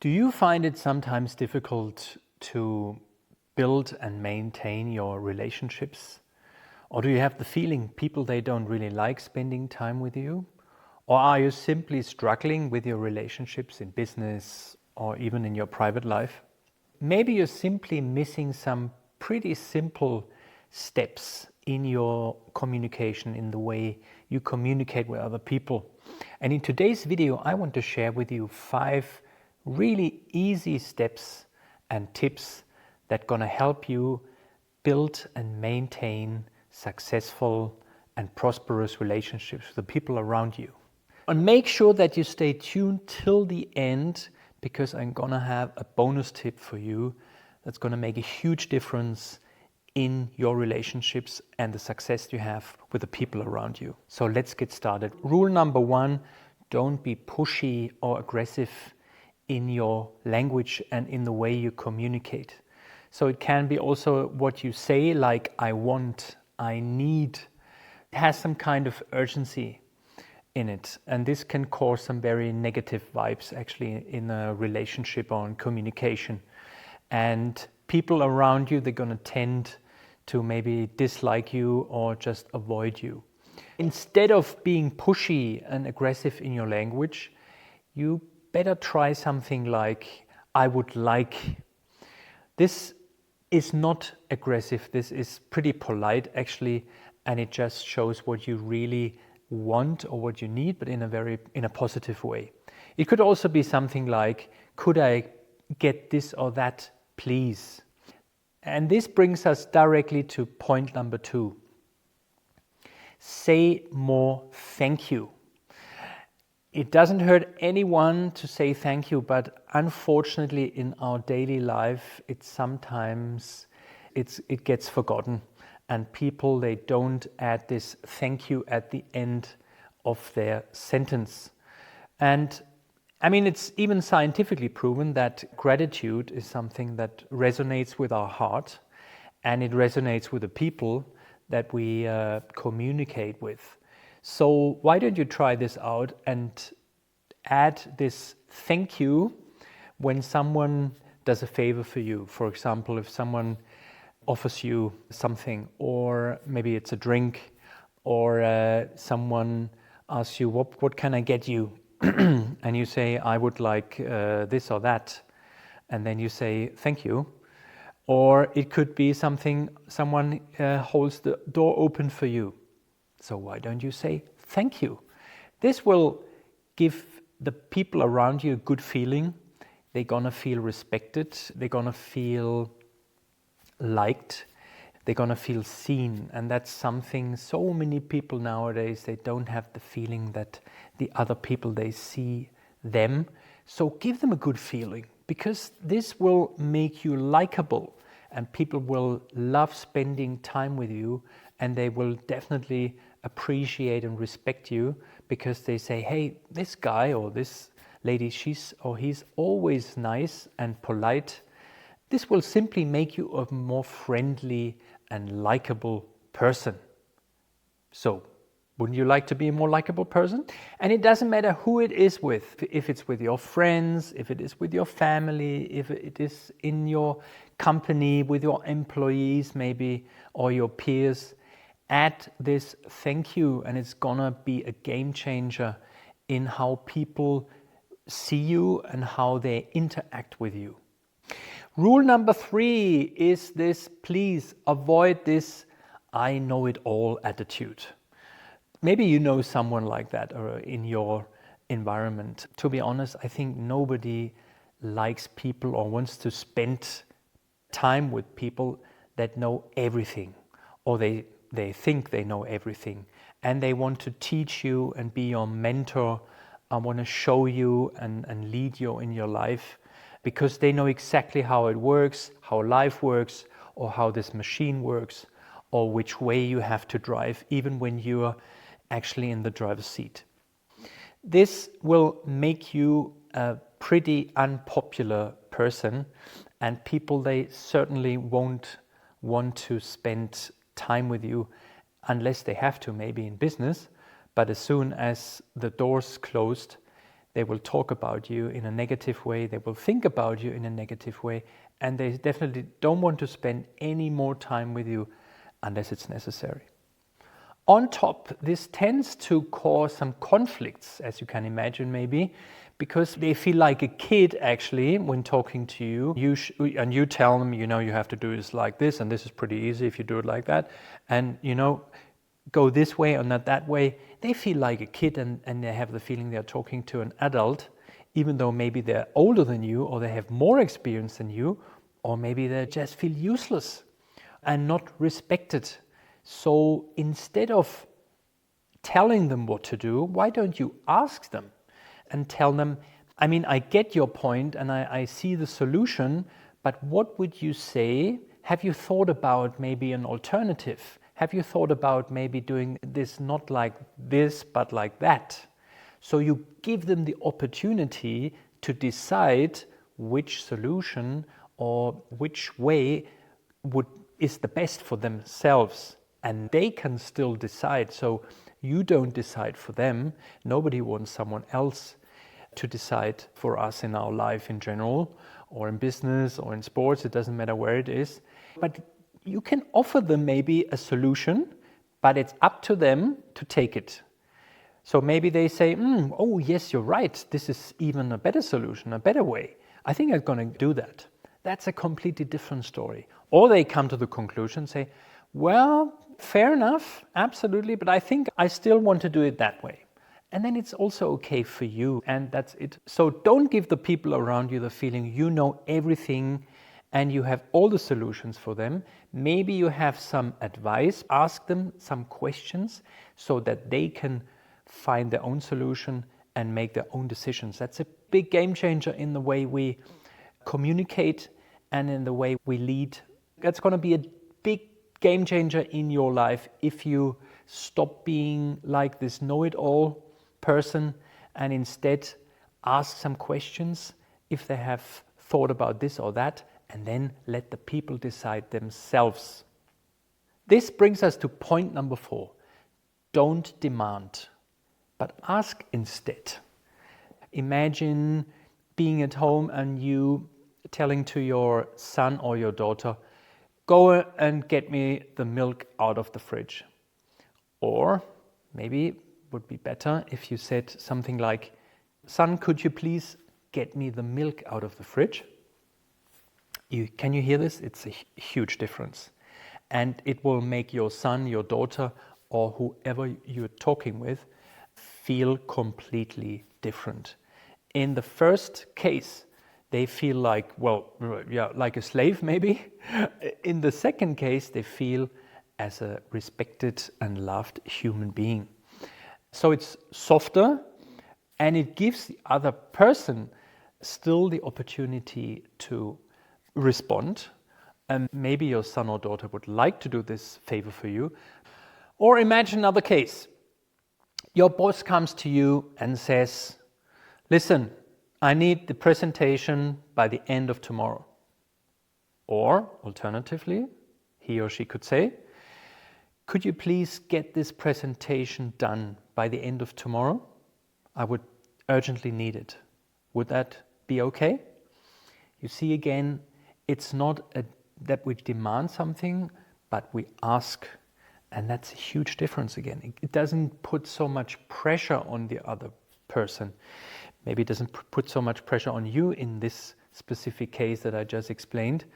Do you find it sometimes difficult to build and maintain your relationships? Or do you have the feeling people they don't really like spending time with you? Or are you simply struggling with your relationships in business or even in your private life? Maybe you're simply missing some pretty simple steps in your communication, in the way you communicate with other people. And in today's video, I want to share with you 5 really easy steps and tips that are going to help you build and maintain successful and prosperous relationships with the people around you. And make sure that you stay tuned till the end, because I'm going to have a bonus tip for you that's going to make a huge difference in your relationships and the success you have with the people around you. So let's get started. Rule number 1, don't be pushy or aggressive in your language and in the way you communicate. So it can be also what you say, like I want, I need. It has some kind of urgency in it, and this can cause some very negative vibes actually in a relationship or in communication. And people around you, they're going to tend to maybe dislike you or just avoid you. Instead of being pushy and aggressive in your language, you better try something like I would like. This is not aggressive, this is pretty polite actually, and it just shows what you really want or what you need, but in a positive way. It could also be something like, could I get this or that, please? And this brings us directly to point number 2. Say more thank you. It doesn't hurt anyone to say thank you, but unfortunately in our daily life, it gets forgotten. And people, they don't add this thank you at the end of their sentence. And I mean, it's even scientifically proven that gratitude is something that resonates with our heart, and it resonates with the people that we communicate with. So why don't you try this out and add this thank you when someone does a favor for you. For example, if someone offers you something, or maybe it's a drink, or someone asks you, what can I get you? And you say, I would like this or that. And then you say, thank you. Or it could be someone holds the door open for you. So why don't you say thank you? This will give the people around you a good feeling. They're gonna feel respected. They're gonna feel liked. They're gonna feel seen. And that's something so many people nowadays, they don't have the feeling that the other people, they see them. So give them a good feeling, because this will make you likable, and people will love spending time with you, and they will definitely appreciate and respect you, because they say, hey, this guy or this lady, she's or he's always nice and polite. This will simply make you a more friendly and likable person. So wouldn't you like to be a more likable person? And it doesn't matter who it is with, if it's with your friends, if it is with your family, if it is in your company, with your employees maybe, or your peers. Add this thank you, and it's gonna be a game changer in how people see you and how they interact with you. Rule number 3 is this: please avoid this I know it all attitude. Maybe you know someone like that or in your environment. To be honest, I think nobody likes people or wants to spend time with people that know everything, or they think they know everything, and they want to teach you and be your mentor. I want to show you and lead you in your life, because they know exactly how it works, how life works, or how this machine works, or which way you have to drive, even when you're actually in the driver's seat. This will make you a pretty unpopular person, and people, they certainly won't want to spend time with you unless they have to, maybe in business. But as soon as the door's closed, They will talk about you in a negative way. They will think about you in a negative way. And they definitely don't want to spend any more time with you unless it's necessary. On top, this tends to cause some conflicts, as you can imagine maybe, because they feel like a kid actually when talking to you. And you tell them, you have to do this like this, and this is pretty easy if you do it like that. And, go this way or not that way. They feel like a kid and they have the feeling they're talking to an adult, even though maybe they're older than you or they have more experience than you, or maybe they just feel useless and not respected. So instead of telling them what to do, why don't you ask them and tell them, I get your point and I see the solution, but what would you say? Have you thought about maybe an alternative? Have you thought about maybe doing this not like this, but like that? So you give them the opportunity to decide which solution or which way is the best for themselves. And they can still decide. So you don't decide for them. Nobody wants someone else to decide for us in our life in general, or in business or in sports. It doesn't matter where it is. But you can offer them maybe a solution, but it's up to them to take it. So maybe they say, oh yes, you're right. This is even a better solution, a better way. I think I'm going to do that. That's a completely different story. Or they come to the conclusion, say, well, fair enough, absolutely, but I think I still want to do it that way. And then it's also okay for you, and that's it. So don't give the people around you the feeling you know everything and you have all the solutions for them. Maybe you have some advice, ask them some questions so that they can find their own solution and make their own decisions. That's a big game changer in the way we communicate and in the way we lead. That's going to be a big game changer in your life if you stop being like this know-it-all person and instead ask some questions if they have thought about this or that, and then let the people decide themselves. This brings us to point number 4. Don't demand, but ask instead. Imagine being at home and you telling to your son or your daughter, go and get me the milk out of the fridge. Or maybe it would be better if you said something like, son, could you please get me the milk out of the fridge? Can you hear this? It's a huge difference. And it will make your son, your daughter, or whoever you're talking with feel completely different. In the first case, they feel like, like a slave maybe. In the second case, they feel as a respected and loved human being. So it's softer, and it gives the other person still the opportunity to respond. And maybe your son or daughter would like to do this favor for you. Or imagine another case. Your boss comes to you and says, listen, I need the presentation by the end of tomorrow. Or alternatively, he or she could say, could you please get this presentation done by the end of tomorrow? I would urgently need it. Would that be okay? You see again, it's not that we demand something, but we ask. And that's a huge difference again. It doesn't put so much pressure on the other person. Maybe it doesn't put so much pressure on you in this specific case that I just explained.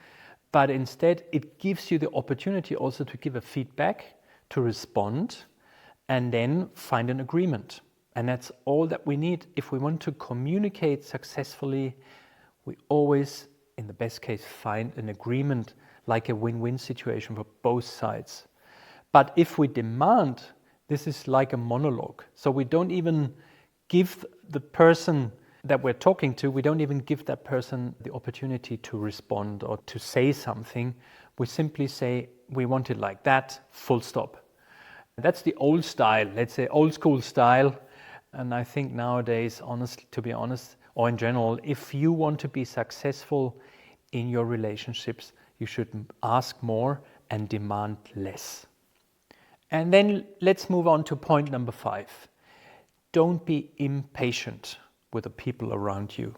But instead, it gives you the opportunity also to give a feedback, to respond, and then find an agreement. And that's all that we need. If we want to communicate successfully, we always, in the best case, find an agreement, like a win-win situation for both sides. But if we demand, this is like a monologue. So we don't even give the person that we're talking to, we don't even give that person the opportunity to respond or to say something. We simply say, we want it like that, full stop. That's the old style, let's say old school style. And I think nowadays, honestly, to be honest, or in general, if you want to be successful in your relationships, you should ask more and demand less. And then let's move on to point number 5. Don't be impatient with the people around you.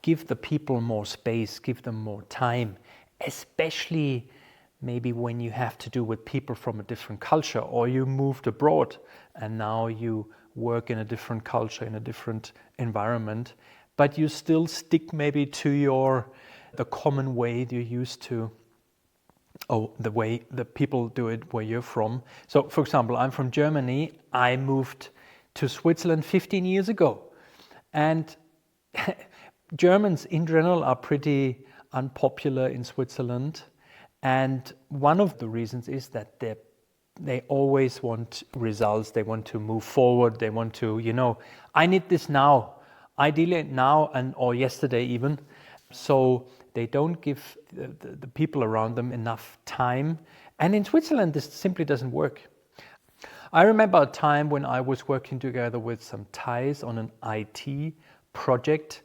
Give the people more space, give them more time, especially maybe when you have to do with people from a different culture, or you moved abroad and now you work in a different culture, in a different environment, but you still stick maybe to the common way you're used to, or the way the people do it where you're from. So for example, I'm from Germany. I moved to Switzerland 15 years ago. And Germans in general are pretty unpopular in Switzerland. And one of the reasons is that they always want results. They want to move forward. They want to, I need this now. Ideally now or yesterday even. So they don't give the people around them enough time. And in Switzerland, this simply doesn't work. I remember a time when I was working together with some Thais on an IT project.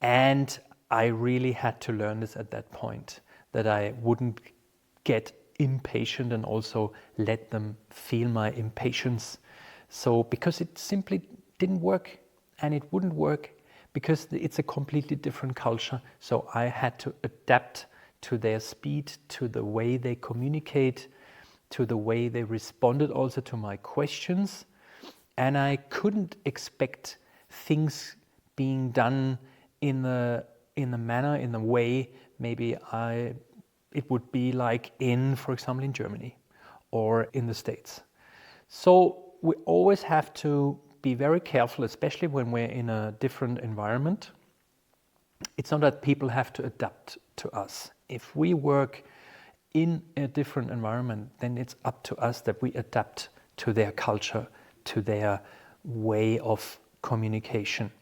And I really had to learn this at that point, that I wouldn't get impatient and also let them feel my impatience. So because it simply didn't work, and it wouldn't work because it's a completely different culture. So I had to adapt to their speed, to the way they communicate, to the way they responded also to my questions. And I couldn't expect things being done in the manner, in the way maybe it would be like for example, in Germany or in the States. So we always have to be very careful, especially when we're in a different environment. It's not that people have to adapt to us. If we work in a different environment, then it's up to us that we adapt to their culture, to their way of communication.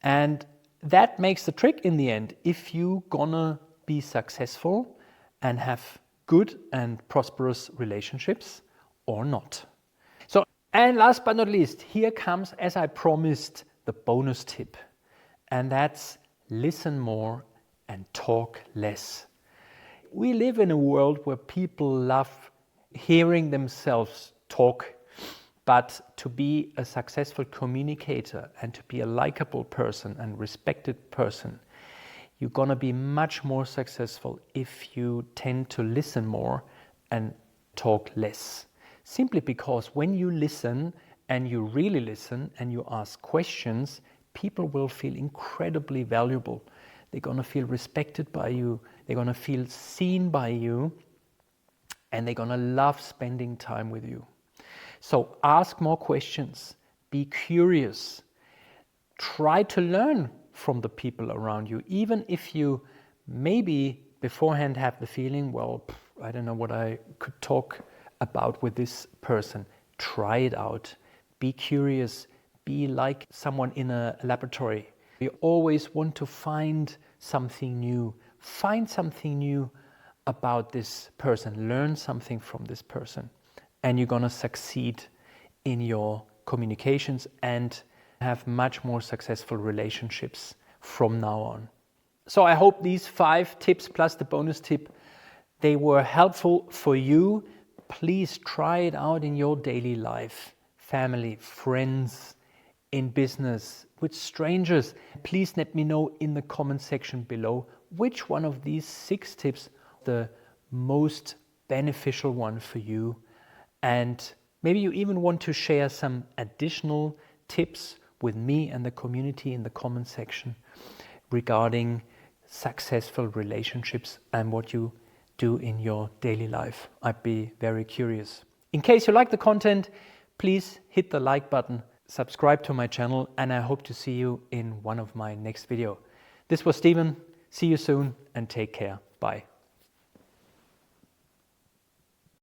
And that makes the trick in the end, if you gonna be successful and have good and prosperous relationships or not. And last but not least, here comes, as I promised, the bonus tip. And that's listen more and talk less. We live in a world where people love hearing themselves talk, but to be a successful communicator and to be a likable person and respected person, you're gonna be much more successful if you tend to listen more and talk less. Simply because when you listen and you really listen and you ask questions, people will feel incredibly valuable. They're going to feel respected by you. They're going to feel seen by you. And they're going to love spending time with you. So ask more questions. Be curious. Try to learn from the people around you. Even if you maybe beforehand have the feeling, well, I don't know what I could talk about with this person. Try it out. Be curious. Be like someone in a laboratory. You always want to find something new. Find something new about this person. Learn something from this person. And you're going to succeed in your communications and have much more successful relationships from now on. So I hope these 5 tips plus the bonus tip, they were helpful for you. Please try it out in your daily life, family, friends, in business, with strangers. Please let me know in the comment section below which one of these 6 tips the most beneficial one for you. And maybe you even want to share some additional tips with me and the community in the comment section regarding successful relationships and what you do in your daily life. I'd be very curious. In case you like the content, please hit the like button, subscribe to my channel, and I hope to see you in one of my next videos. This was Steven. See you soon and take care. Bye.